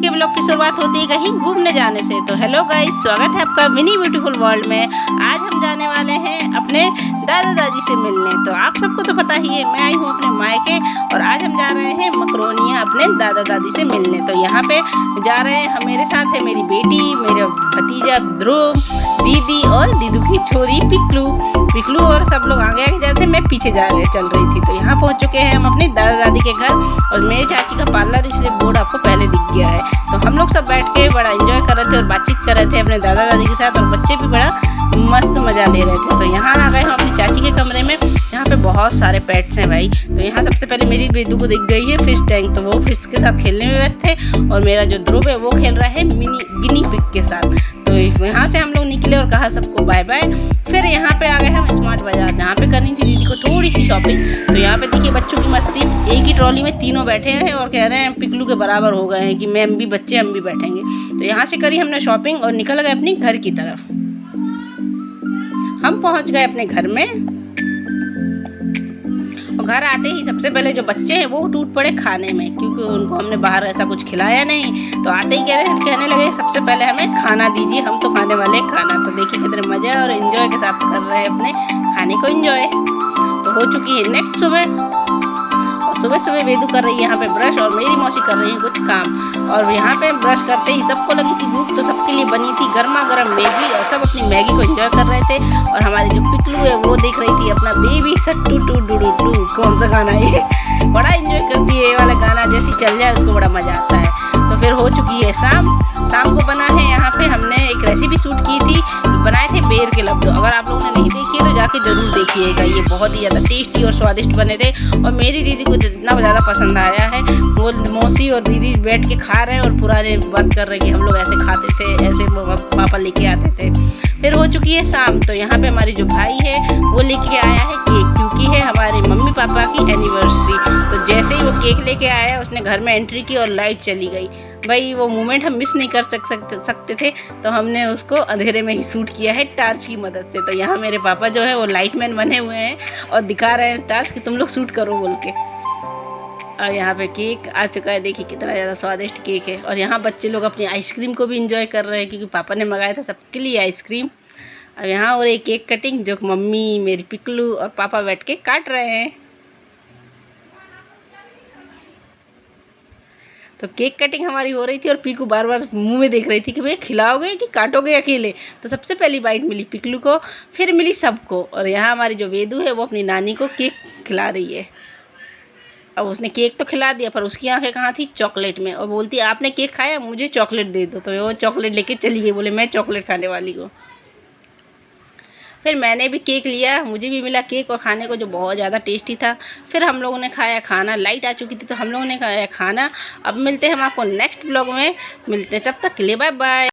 के ब्लॉग की शुरुआत होती है कहीं घूमने जाने से। तो हेलो गाइस, स्वागत है आपका मिनी ब्यूटीफुल वर्ल्ड में। आज हम जाने वाले हैं अपने दादा दादी से मिलने। तो आप सबको तो पता ही है, मैं आई हूँ अपने मायके और आज हम जा रहे हैं मकरोनिया अपने दादा दादी से मिलने। तो यहाँ पे जा रहे हैं, मेरे साथ है मेरी बेटी, मेरा भतीजा ध्रुव, दीदी और दीदू की छोरी पिकलू और सब लोग आगे आगे जा रहे थे, मैं पीछे चल रही थी। तो यहाँ पहुँच चुके हैं हम अपने दादा दादी के घर और मेरी चाची का पार्लर, इसलिए बोर्ड आपको पहले दिख गया है। तो हम लोग सब बैठ के बड़ा एंजॉय कर रहे थे और बातचीत कर रहे थे अपने दादा दादी के साथ और बच्चे भी बड़ा मस्त मज़ा ले रहे थे। तो यहाँ आ गए हम अपनी चाची के कमरे में। यहाँ पे बहुत सारे पेट्स हैं भाई। तो यहाँ सबसे पहले मेरी बेदू को दिख गई है फिश टैंक, तो वो फिश के साथ खेलने में व्यस्त थे और मेरा जो ध्रुव है वो खेल रहा है गिनी पिग के साथ। तो यहाँ से हम लोग निकले और कहा सबको बाय बाय। फिर यहाँ पे आ गए हम स्मार्ट बाजार, जहाँ पे करनी थी दीदी को थोड़ी सी शॉपिंग। तो यहाँ पे देखिए बच्चों की मस्ती, एक ही ट्रॉली में तीनों बैठे हैं और कह रहे हैं पिकलू के बराबर हो गए हैं कि मैम भी बच्चे हम भी बैठेंगे। तो यहाँ से करी हमने शॉपिंग और निकल गए अपनी घर की तरफ। हम पहुँच गए अपने घर में और घर आते ही सबसे पहले जो बच्चे हैं वो टूट पड़े खाने में, क्योंकि उनको हमने बाहर ऐसा कुछ खिलाया नहीं। तो आते ही कहने लगे सबसे पहले हमें खाना दीजिए, हम तो खाने वाले हैं खाना। तो देखिए कितने मज़े और इन्जॉय के साथ कर रहे हैं अपने खाने को इन्जॉय। तो हो चुकी है नेक्स्ट सुबह सुबह वेदू कर रही है यहाँ पे ब्रश और मेरी मौसी कर रही है कुछ काम। और यहाँ पे ब्रश करते ही सबको लगी थी भूख, तो सबके लिए बनी थी गर्मा गर्म मैगी और सब अपनी मैगी को एंजॉय कर रहे थे। और हमारी जो पिकलू है वो देख रही थी अपना baby sattu to do to, कौन सा गाना ये बड़ा एंजॉय करती है। ये वाला गाना जैसे चल जाए उसको बड़ा मज़ा आता है। तो फिर हो चुकी है शाम को बना है यहाँ पे हमने एक रेसिपी शूट की थी, बनाए थे बेर के लड्डू। अगर आप लोगों ने नहीं देखी है तो जाके जरूर देखिएगा, ये बहुत ही ज़्यादा टेस्टी और स्वादिष्ट बने थे। और मेरी दीदी को जितना ज़्यादा पसंद आया है, वो मौसी और दीदी बैठ के खा रहे हैं और पुराने बात कर रहे हैं कि हम लोग ऐसे खाते थे, ऐसे पापा लेके आते थे। फिर हो चुकी है शाम, तो यहाँ पे हमारी जो भाई है वो लेके आया है केक, क्योंकि है हमारे मम्मी पापा की एनिवर्सरी। तो जैसे ही वो केक लेके आया उसने घर में एंट्री की और लाइट चली गई। भाई वो मोमेंट हम मिस नहीं कर सकते थे, तो हमने उसको अंधेरे में ही शूट किया है टार्च की मदद से। तो यहाँ मेरे पापा जो है वो लाइटमैन बने हुए हैं और दिखा रहे हैं टार्च कि तुम लोग शूट करो बोल के। और यहाँ पे केक आ चुका है, देखिए कितना ज़्यादा स्वादिष्ट केक है। और यहाँ बच्चे लोग अपनी आइसक्रीम को भी इंजॉय कर रहे हैं, क्योंकि पापा ने मंगाया था सबके लिए आइसक्रीम। अब यहाँ और एक केक कटिंग जो मम्मी, मेरी पिकलू और पापा बैठ के काट रहे हैं। तो केक कटिंग हमारी हो रही थी और पीकू बार बार मुंह में देख रही थी कि भैया खिलाओगे कि काटोगे अकेले। तो सबसे पहली बाइट मिली पिकलू को, फिर मिली सबको। और यहाँ हमारी जो वेदू है वो अपनी नानी को केक खिला रही है। अब उसने केक तो खिला दिया पर उसकी आंखें कहाँ थी, चॉकलेट में। और बोलती आपने केक खाया, मुझे चॉकलेट दे दो। तो वो चॉकलेट लेके चली गई, बोले मैं चॉकलेट खाने वाली हूँ। फिर मैंने भी केक लिया, मुझे भी मिला केक और खाने को जो बहुत ज़्यादा टेस्टी था। फिर हम लोगों ने खाया खाना, लाइट आ चुकी थी तो हम लोगों ने खाया खाना। अब मिलते हैं हम आपको नेक्स्ट ब्लॉग में, मिलते हैं, तब तक के लिए बाय बाय।